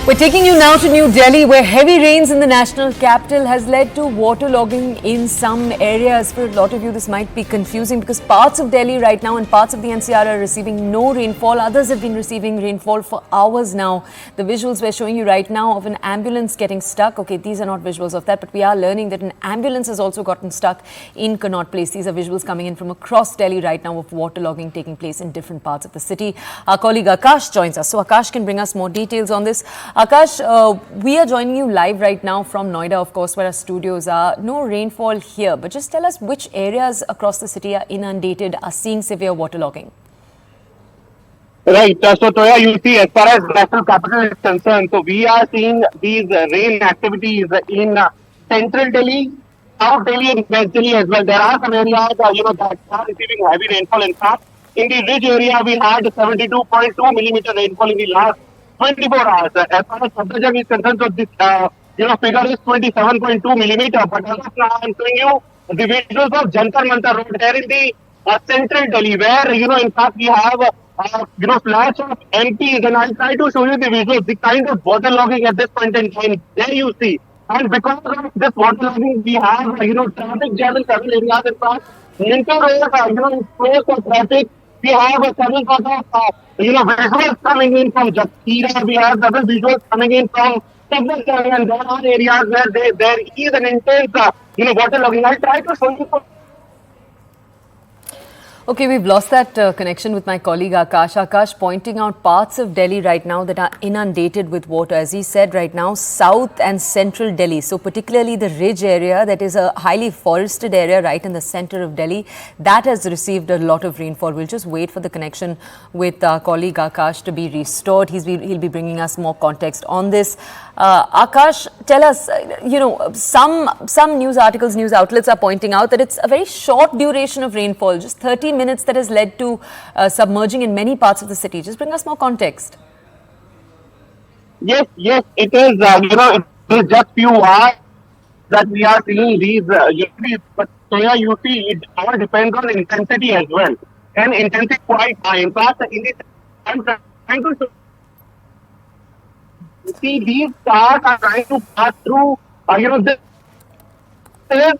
We're taking you now to New Delhi, where heavy rains in the national capital has led to waterlogging in some areas. For a lot of you, this might be confusing because parts of Delhi right now and parts of the NCR are receiving no rainfall. Others have been receiving rainfall for hours now. The visuals we're showing you right now of an ambulance getting stuck. Okay, these are not visuals of that, but we are learning that an ambulance has also gotten stuck in Connaught Place. These are visuals coming in from across Delhi right now of waterlogging taking place in different parts of the city. Our colleague Akash joins us. So Akash can bring us more details on this. Akash, we are joining you live right now from Noida, of course, where our studios are. No rainfall here, but just tell us which areas across the city are inundated, are seeing severe waterlogging. Right. So, Toya, you see, as far as national capital is concerned, so we are seeing these rain activities in central Delhi, South Delhi, and West Delhi as well. There are some areas, that are receiving heavy rainfall. In fact, in the ridge area, we had 72.2 millimeter rainfall in the last 24 hours. As far as Sabdarjung is concerned, so this, figure is 27.2 millimeter. But as of now, I'm showing you the visuals of Jantar Mantar Road here in the central Delhi, where, in fact, we have, flash of MPs, and I'll try to show you the visuals, the kind of waterlogging at this point in time. There you see. And because of this waterlogging, we have, traffic jam in several areas. In fact, Minto Road, is closed for traffic. We have several sort of, visuals coming in from Jakhira. We have several visuals coming in from Sabdarjung, and there are areas where there is an intense, waterlogging. I'll try to show you. Okay, we've lost that connection with my colleague Akash. Akash pointing out parts of Delhi right now that are inundated with water. As he said right now, south and central Delhi. So particularly the ridge area, that is a highly forested area right in the center of Delhi, that has received a lot of rainfall. We'll just wait for the connection with our colleague Akash to be restored. He'll be bringing us more context on this. Akash, tell us, some news articles, news outlets are pointing out that it's a very short duration of rainfall, just 30 minutes, that has led to submerging in many parts of the city. Just bring us more context. Yes, it is. It is just few hours that we are seeing these. But Soya, you see, it all depends on intensity as well, and intensity quite high. In fact, I'm trying to see these cars are trying to pass through. This is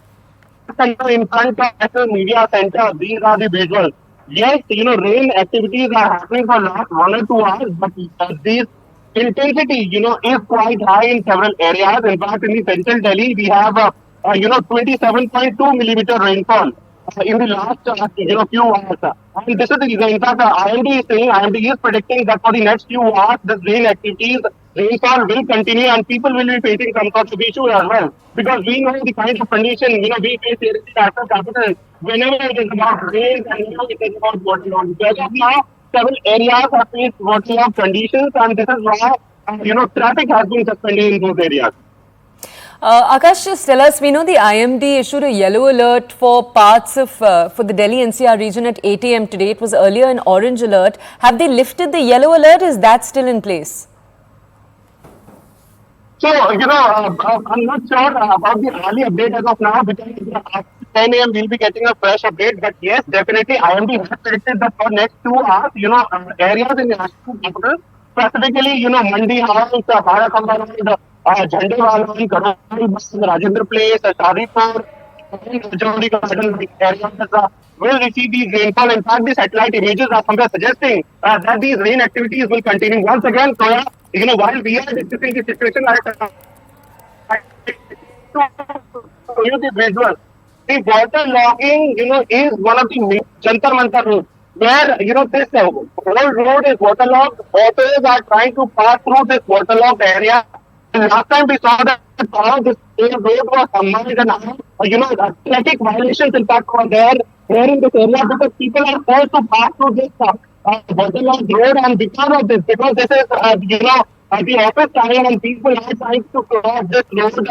in front of National Media Center. These are the visuals. Yes, rain activities are happening for last 1 or 2 hours, but this intensity, is quite high in several areas. In fact, in the central Delhi, we have, 27.2 millimeter rainfall in the last, few hours. And this is the reason. In fact, IMD is predicting that for the next few hours, the rainfall will continue, and people will be facing some sort of issue as well. Because we know the kind of condition, we face here in the national capital whenever it is about rain and, it is about waterlogging. As of now, several areas have faced waterlogged conditions, and this is why, traffic has been suspended in those areas. Akash, just tell us, we know the IMD issued a yellow alert for parts of, for the Delhi NCR region at 8 a.m. today. It was earlier an orange alert. Have they lifted the yellow alert? Is that still in place? So, I'm not sure about the early update as of now, because after 10 a.m. we'll be getting a fresh update. But yes, definitely IMD has predicted that for next 2 hours, areas in the national capital, specifically, Mandi House, Bharakamba Road, Jhandewalan, Karoli, Rajendra Place, Shadipur, Jodi Garden areas will receive these rainfall. In fact, the satellite images are somewhere suggesting that these rain activities will continue. Once again, Soya, while we are discussing the situation, I show you the visuals. The water logging, is one of the Jantar Mantar roads, where, this whole road is waterlogged. Autos are trying to pass through this waterlogged area. And last time we saw that this road was submerged, and traffic violations in fact were there in this area, because people are forced to pass through this waterlogged road. And because this is, the office time, and people are trying to cross this road, to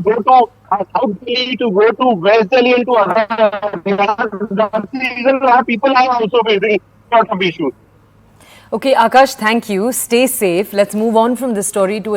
go to South Delhi, to go to West Delhi, and to other areas. That's the reason why people are also facing sort of issues. Okay, Akash, thank you. Stay safe. Let's move on from this story to a